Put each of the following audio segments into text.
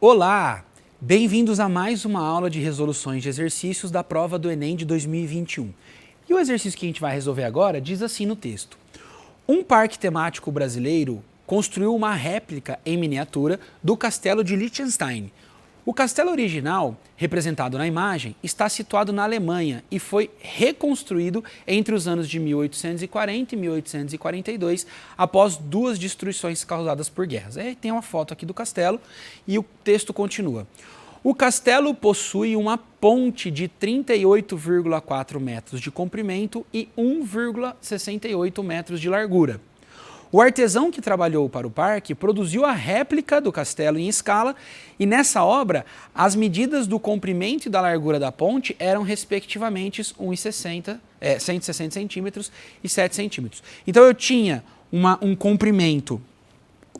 Olá! Bem-vindos a mais uma aula de resoluções de exercícios da prova do Enem de 2021. E o exercício que a gente vai resolver agora diz assim no texto. Um parque temático brasileiro construiu uma réplica em miniatura do castelo de Liechtenstein. O castelo original, representado na imagem, está situado na Alemanha e foi reconstruído entre os anos de 1840 e 1842, após duas destruições causadas por guerras. Aí tem uma foto aqui do castelo e o texto continua. O castelo possui uma ponte de 38,4 metros de comprimento e 1,68 metros de largura. O artesão que trabalhou para o parque produziu a réplica do castelo em escala e nessa obra as medidas do comprimento e da largura da ponte eram respectivamente 160 centímetros e 7 centímetros. Então eu tinha um comprimento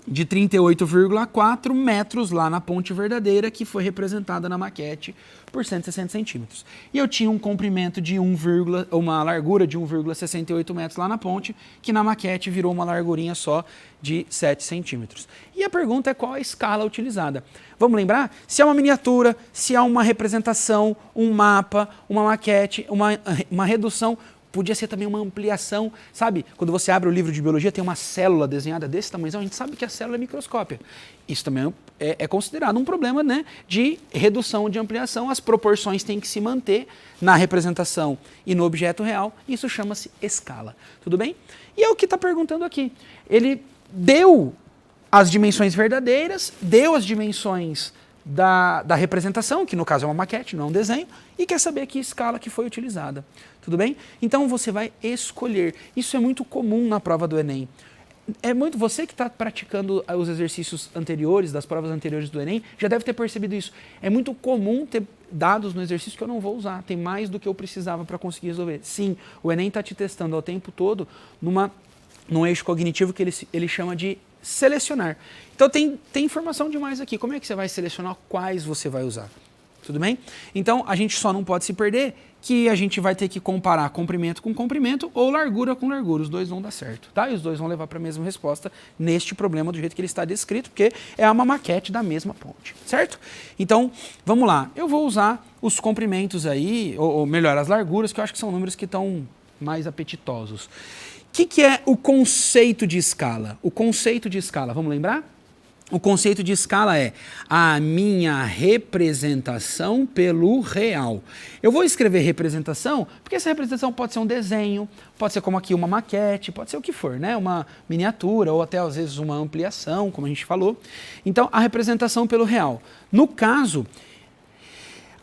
de 38,4 metros lá na ponte verdadeira, que foi representada na maquete por 160 centímetros. E eu tinha um comprimento de uma largura de 1,68 metros lá na ponte, que na maquete virou uma largurinha só de 7 centímetros. E a pergunta é qual a escala utilizada. Vamos lembrar? Se é uma miniatura, se é uma representação, um mapa, uma maquete, uma redução, podia ser também uma ampliação, sabe? Quando você abre o livro de biologia, tem uma célula desenhada desse tamanho, a gente sabe que a célula é microscópia. Isso também é considerado um problema, né, de redução, de ampliação. As proporções têm que se manter na representação e no objeto real. Isso chama-se escala. Tudo bem? E é o que está perguntando aqui. Ele deu as dimensões verdadeiras, deu as dimensões da representação, que no caso é uma maquete, não é um desenho, e quer saber que escala que foi utilizada. Tudo bem? Então você vai escolher. Isso é muito comum na prova do Enem. Você que está praticando os exercícios anteriores, das provas anteriores do Enem, já deve ter percebido isso. É muito comum ter dados no exercício que eu não vou usar. Tem mais do que eu precisava para conseguir resolver. Sim, o Enem está te testando ao tempo todo num eixo cognitivo que ele chama de selecionar. Então tem informação demais aqui. Como é que você vai selecionar quais você vai usar? Tudo bem? Então a gente só não pode se perder que a gente vai ter que comparar comprimento com comprimento ou largura com largura. Os dois vão dar certo, tá? E os dois vão levar para a mesma resposta neste problema do jeito que ele está descrito, porque é uma maquete da mesma ponte, certo? Então, vamos lá. Eu vou usar os comprimentos aí, ou melhor, as larguras, que eu acho que são números que estão mais apetitosos. O que é o conceito de escala? O conceito de escala, vamos lembrar? O conceito de escala é a minha representação pelo real. Eu vou escrever representação, porque essa representação pode ser um desenho, pode ser como aqui uma maquete, pode ser o que for, né? Uma miniatura ou até às vezes uma ampliação, como a gente falou. Então, a representação pelo real. No caso,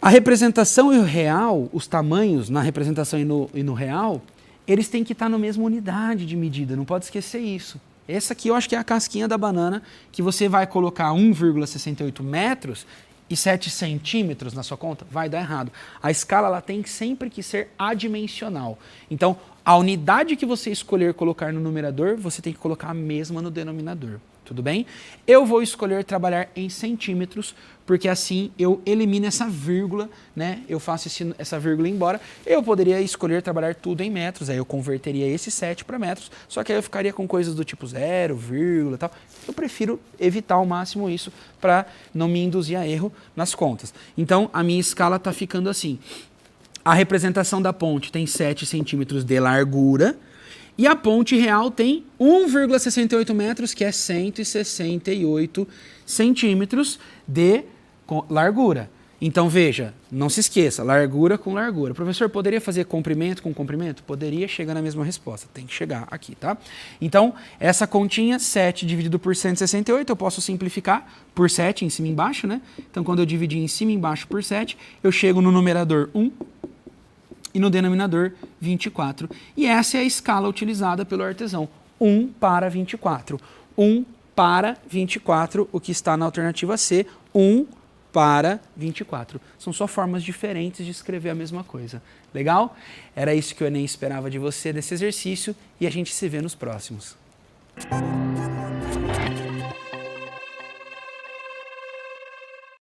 a representação e o real, os tamanhos na representação e no real, eles têm que estar na mesma unidade de medida, não pode esquecer isso. Essa aqui eu acho que é a casquinha da banana, que você vai colocar 1,68 metros e 7 centímetros na sua conta, vai dar errado. A escala ela tem sempre que ser adimensional. Então, a unidade que você escolher colocar no numerador, você tem que colocar a mesma no denominador. Tudo bem? Eu vou escolher trabalhar em centímetros, porque assim eu elimino essa vírgula, né? Eu faço essa vírgula embora. Eu poderia escolher trabalhar tudo em metros, aí eu converteria esse 7 para metros, só que aí eu ficaria com coisas do tipo 0, vírgula e tal. Eu prefiro evitar ao máximo isso para não me induzir a erro nas contas. Então, a minha escala está ficando assim. A representação da ponte tem 7 centímetros de largura, e a ponte real tem 1,68 metros, que é 168 centímetros de largura. Então, veja, não se esqueça, largura com largura. Professor, poderia fazer comprimento com comprimento? Poderia chegar na mesma resposta, tem que chegar aqui, tá? Então, essa continha, 7 dividido por 168, eu posso simplificar por 7 em cima e embaixo, né? Então, quando eu dividir em cima e embaixo por 7, eu chego no numerador 1, e no denominador 24. E essa é a escala utilizada pelo artesão, 1 para 24. 1 para 24, o que está na alternativa C, 1 para 24. São só formas diferentes de escrever a mesma coisa. Legal? Era isso que o Enem esperava de você nesse exercício e a gente se vê nos próximos.